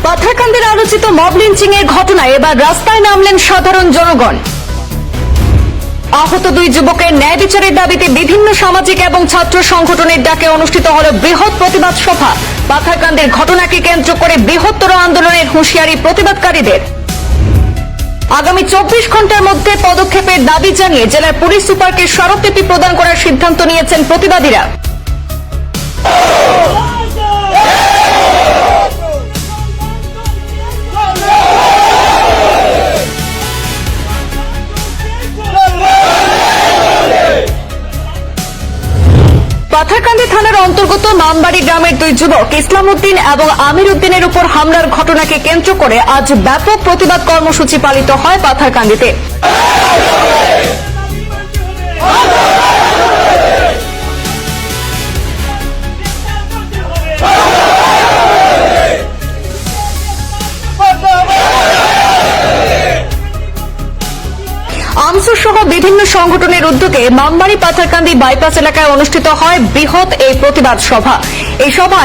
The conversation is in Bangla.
পাথারকান্দির আলোচিত মব লিঞ্চিং এর ঘটনায় এবার রাস্তায় নামলেন সাধারণ জনগণ। আহত দুই যুবকের ন্যায় বিচারের দাবিতে বিভিন্ন সামাজিক এবং ছাত্র সংগঠনের ডাকে অনুষ্ঠিত হল বৃহৎ প্রতিবাদ সভা। পাথারকান্দির ঘটনাকে কেন্দ্র করে বৃহত্তর আন্দোলনের হুঁশিয়ারি প্রতিবাদকারীদের। আগামী 24 ঘন্টার মধ্যে পদক্ষেপের দাবি জানিয়ে জেলার পুলিশ সুপারকে স্মারকলিপি প্রদান করার সিদ্ধান্ত নিয়েছেন প্রতিবাদীরা। পাথারকান্দি থানার অন্তর্গত মামবাড়ি গ্রামের দুই যুবক ইসলাম উদ্দিন এবং আমির উদ্দিনের উপর হামলার ঘটনাকে কেন্দ্র করে আজ ব্যাপক প্রতিবাদ কর্মসূচি পালিত হয় পাথারকান্দিতে। আমসু সহ বিভিন্ন সংগঠনের উদ্যোগে মামবাড়ি পাথারকান্দি বাইপাস এলাকায় অনুষ্ঠিত হয় বৃহৎ এই প্রতিবাদ সভা। এই সভায়